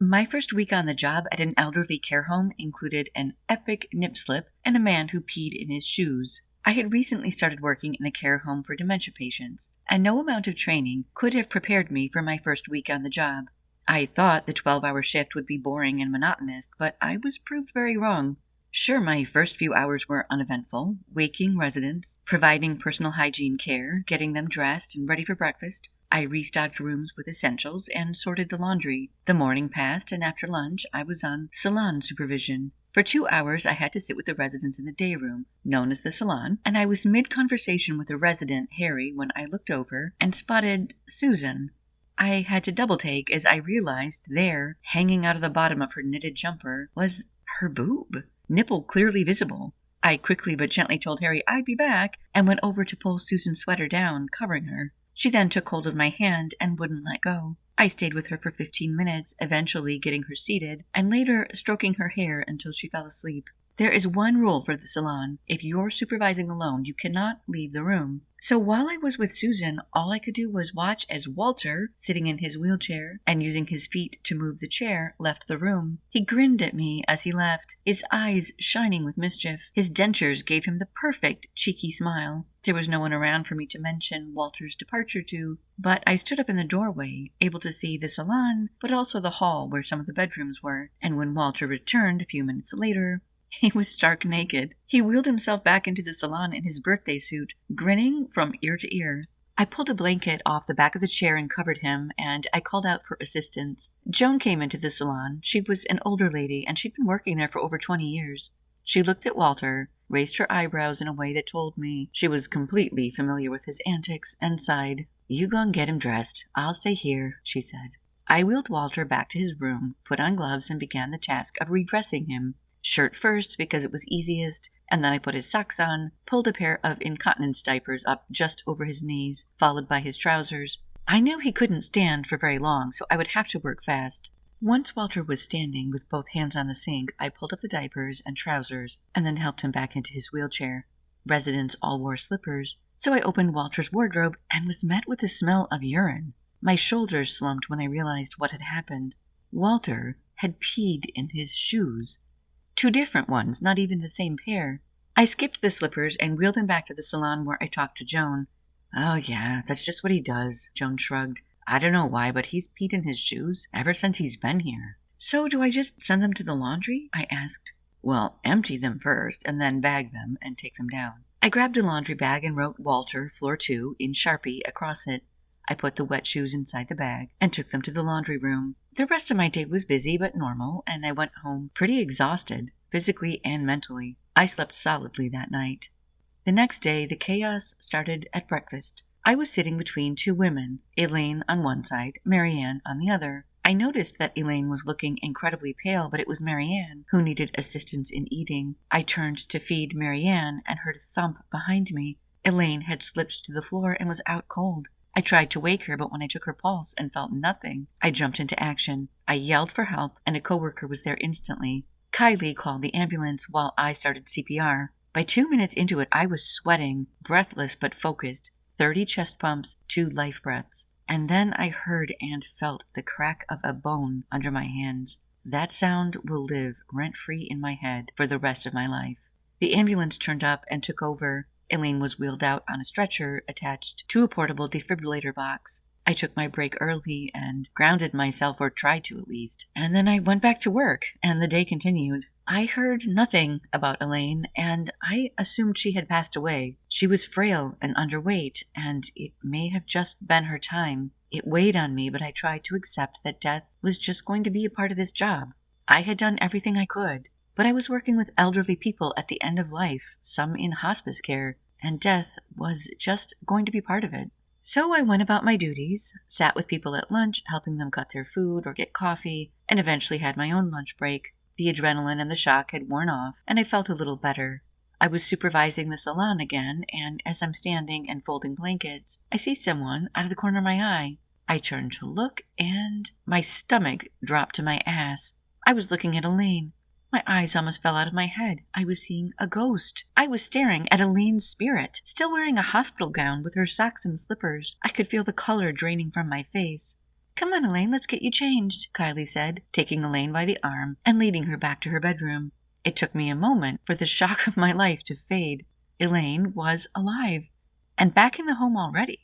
My first week on the job at an elderly care home included an epic nip slip and a man who peed in his shoes. I had recently started working in a care home for dementia patients, and no amount of training could have prepared me for my first week on the job. I thought the 12-hour shift would be boring and monotonous, but I was proved very wrong. Sure, my first few hours were uneventful, waking residents, providing personal hygiene care, getting them dressed and ready for breakfast. I restocked rooms with essentials and sorted the laundry. The morning passed, and after lunch, I was on salon supervision. For 2 hours, I had to sit with the residents in the day room, known as the salon, and I was mid-conversation with a resident, Harry, when I looked over and spotted Susan. I had to double-take as I realized there, hanging out of the bottom of her knitted jumper, was her boob, nipple clearly visible. I quickly but gently told Harry I'd be back and went over to pull Susan's sweater down, covering her. She then took hold of my hand and wouldn't let go. I stayed with her for 15 minutes, eventually getting her seated, and later stroking her hair until she fell asleep. There is one rule for the salon. If you're supervising alone, you cannot leave the room. So while I was with Susan, all I could do was watch as Walter, sitting in his wheelchair and using his feet to move the chair, left the room. He grinned at me as he left, his eyes shining with mischief. His dentures gave him the perfect cheeky smile. There was no one around for me to mention Walter's departure to, but I stood up in the doorway, able to see the salon, but also the hall where some of the bedrooms were, and when Walter returned a few minutes later, he was stark naked. He wheeled himself back into the salon in his birthday suit, grinning from ear to ear. I pulled a blanket off the back of the chair and covered him, and I called out for assistance. Joan came into the salon. She was an older lady, and she'd been working there for over 20 years. She looked at Walter, raised her eyebrows in a way that told me she was completely familiar with his antics, and sighed. "You go and get him dressed. I'll stay here," she said. I wheeled Walter back to his room, put on gloves, and began the task of redressing him. Shirt first, because it was easiest, and then I put his socks on, pulled a pair of incontinence diapers up just over his knees, followed by his trousers. I knew he couldn't stand for very long, so I would have to work fast. Once Walter was standing with both hands on the sink, I pulled up the diapers and trousers, and then helped him back into his wheelchair. Residents all wore slippers, so I opened Walter's wardrobe and was met with the smell of urine. My shoulders slumped when I realized what had happened. Walter had peed in his shoes. 2 different ones, not even the same pair. I skipped the slippers and wheeled him back to the salon where I talked to Joan. "Oh yeah, that's just what he does," Joan shrugged. "I don't know why, but he's peed in his shoes ever since he's been here." "So do I just send them to the laundry?" I asked. "Well, empty them first, and then bag them and take them down." I grabbed a laundry bag and wrote Walter, floor 2, in Sharpie across it. I put the wet shoes inside the bag and took them to the laundry room. The rest of my day was busy but normal, and I went home pretty exhausted, physically and mentally. I slept solidly that night. The next day, the chaos started at breakfast. I was sitting between 2 women, Elaine on one side, Marianne on the other. I noticed that Elaine was looking incredibly pale, but it was Marianne who needed assistance in eating. I turned to feed Marianne and heard a thump behind me. Elaine had slipped to the floor and was out cold. I tried to wake her, but when I took her pulse and felt nothing, I jumped into action. I yelled for help, and a coworker was there instantly. Kylie called the ambulance while I started CPR. By 2 minutes into it, I was sweating, breathless but focused, 30 chest pumps, 2 life breaths. And then I heard and felt the crack of a bone under my hands. That sound will live rent-free in my head for the rest of my life. The ambulance turned up and took over. Elaine was wheeled out on a stretcher attached to a portable defibrillator box. I took my break early and grounded myself, or tried to at least. And then I went back to work, and the day continued. I heard nothing about Elaine, and I assumed she had passed away. She was frail and underweight, and it may have just been her time. It weighed on me, but I tried to accept that death was just going to be a part of this job. I had done everything I could, but I was working with elderly people at the end of life, some in hospice care, and death was just going to be part of it. So I went about my duties, sat with people at lunch, helping them cut their food or get coffee, and eventually had my own lunch break. The adrenaline and the shock had worn off, and I felt a little better. I was supervising the salon again, and as I'm standing and folding blankets, I see someone out of the corner of my eye. I turned to look, and my stomach dropped to my ass. I was looking at Elaine. My eyes almost fell out of my head. I was seeing a ghost. I was staring at Elaine's spirit, still wearing a hospital gown with her socks and slippers. I could feel the color draining from my face. "Come on, Elaine, let's get you changed," Kylie said, taking Elaine by the arm and leading her back to her bedroom. It took me a moment for the shock of my life to fade. Elaine was alive, and back in the home already.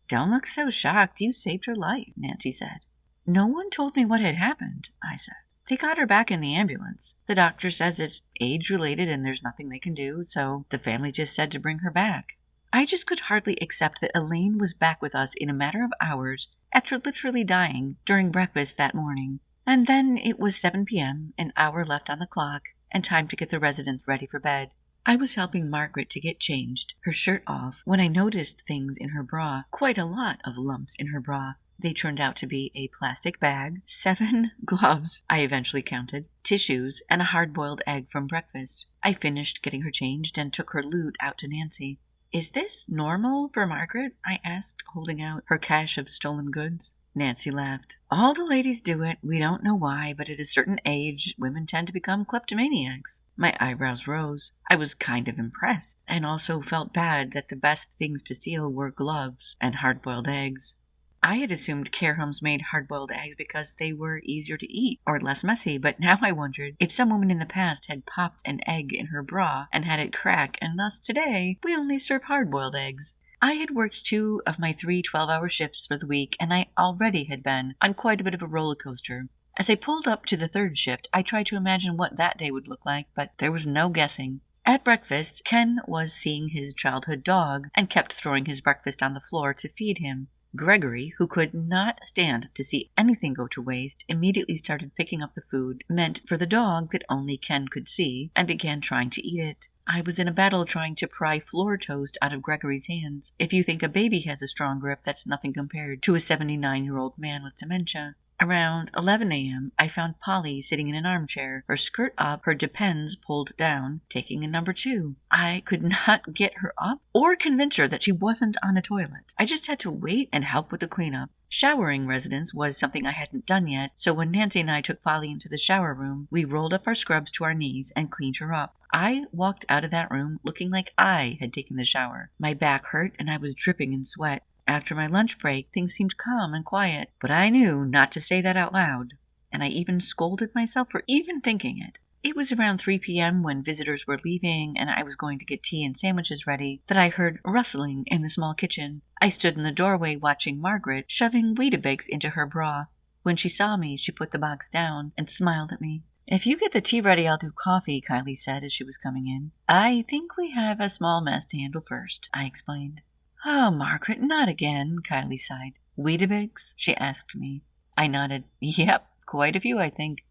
"Don't look so shocked. You saved her life," Nancy said. "No one told me what had happened," I said. "They got her back in the ambulance. The doctor says it's age-related and there's nothing they can do, so the family just said to bring her back." I just could hardly accept that Elaine was back with us in a matter of hours after literally dying during breakfast that morning. And then it was 7 p.m., an hour left on the clock, and time to get the residents ready for bed. I was helping Margaret to get changed, her shirt off, when I noticed things in her bra, quite a lot of lumps in her bra. They turned out to be a plastic bag, 7 gloves, I eventually counted, tissues, and a hard-boiled egg from breakfast. I finished getting her changed and took her loot out to Nancy. "Is this normal for Margaret?" I asked, holding out her cache of stolen goods. Nancy laughed. "All the ladies do it. We don't know why, but at a certain age, women tend to become kleptomaniacs." My eyebrows rose. I was kind of impressed, and also felt bad that the best things to steal were gloves and hard-boiled eggs. I had assumed care homes made hard-boiled eggs because they were easier to eat or less messy, but now I wondered if some woman in the past had popped an egg in her bra and had it crack, and thus today we only serve hard-boiled eggs. I had worked 2 of my 3 12-hour shifts for the week, and I already had been on quite a bit of a roller coaster. As I pulled up to the 3rd shift, I tried to imagine what that day would look like, but there was no guessing. At breakfast, Ken was seeing his childhood dog and kept throwing his breakfast on the floor to feed him. Gregory, who could not stand to see anything go to waste, immediately started picking up the food meant for the dog that only Ken could see and began trying to eat it. I was in a battle trying to pry floor toast out of Gregory's hands. If you think a baby has a strong grip, that's nothing compared to a 79-year-old man with dementia. Around 11 a.m., I found Polly sitting in an armchair, her skirt up, her depends pulled down, taking a number 2. I could not get her up or convince her that she wasn't on a toilet. I just had to wait and help with the cleanup. Showering residents was something I hadn't done yet, so when Nancy and I took Polly into the shower room, we rolled up our scrubs to our knees and cleaned her up. I walked out of that room looking like I had taken the shower. My back hurt and I was dripping in sweat. After my lunch break, things seemed calm and quiet, but I knew not to say that out loud, and I even scolded myself for even thinking it. It was around 3 p.m. when visitors were leaving and I was going to get tea and sandwiches ready that I heard rustling in the small kitchen. I stood in the doorway watching Margaret shoving Weetabix into her bra. When she saw me, she put the box down and smiled at me. "If you get the tea ready, I'll do coffee," Kylie said as she was coming in. "I think we have a small mess to handle first," I explained. "Oh, Margaret, not again," Kylie sighed. "Weetabix?" she asked me. I nodded. "Yep, quite a few, I think."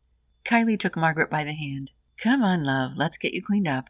Kylie took Margaret by the hand. "Come on, love, let's get you cleaned up."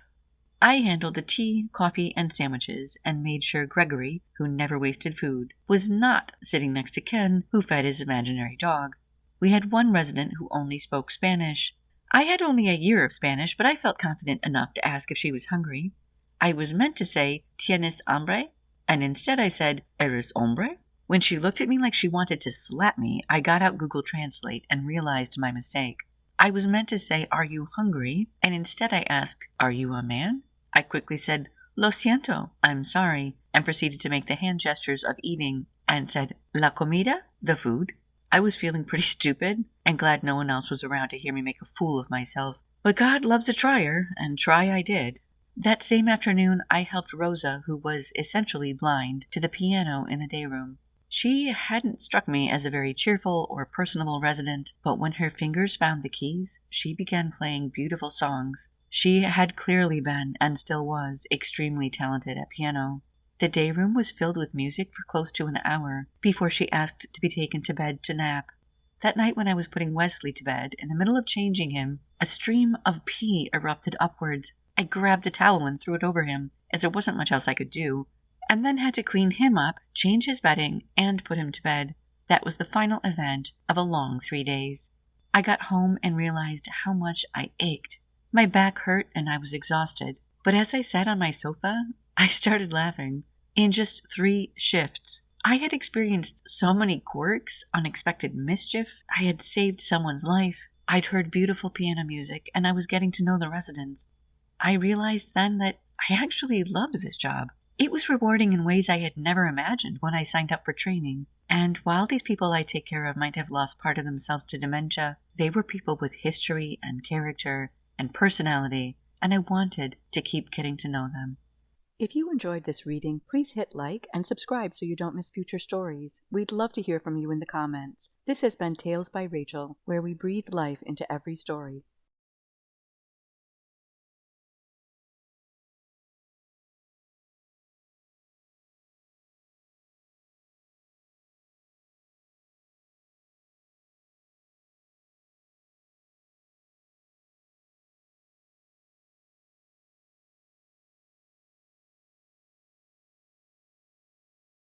I handled the tea, coffee, and sandwiches, and made sure Gregory, who never wasted food, was not sitting next to Ken, who fed his imaginary dog. We had one resident who only spoke Spanish. I had only a year of Spanish, but I felt confident enough to ask if she was hungry. I was meant to say, "Tienes hambre?" and instead I said, "Eres hombre?" When she looked at me like she wanted to slap me, I got out Google Translate and realized my mistake. I was meant to say, "Are you hungry?" and instead I asked, "Are you a man?" I quickly said, "Lo siento, I'm sorry," and proceeded to make the hand gestures of eating and said, "La comida?" the food. I was feeling pretty stupid and glad no one else was around to hear me make a fool of myself. But God loves a trier, and try I did. That same afternoon, I helped Rosa, who was essentially blind, to the piano in the day room. She hadn't struck me as a very cheerful or personable resident, but when her fingers found the keys, she began playing beautiful songs. She had clearly been, and still was, extremely talented at piano. The day room was filled with music for close to an hour before she asked to be taken to bed to nap. That night when I was putting Wesley to bed, in the middle of changing him, a stream of pee erupted upwards. I grabbed the towel and threw it over him, as there wasn't much else I could do, and then had to clean him up, change his bedding, and put him to bed. That was the final event of a long 3 days. I got home and realized how much I ached. My back hurt and I was exhausted, but as I sat on my sofa, I started laughing. In just 3 shifts, I had experienced so many quirks, unexpected mischief, I had saved someone's life, I'd heard beautiful piano music, and I was getting to know the residents. I realized then that I actually loved this job. It was rewarding in ways I had never imagined when I signed up for training. And while these people I take care of might have lost part of themselves to dementia, they were people with history and character and personality, and I wanted to keep getting to know them. If you enjoyed this reading, please hit like and subscribe so you don't miss future stories. We'd love to hear from you in the comments. This has been Tales by Rachel, where we breathe life into every story.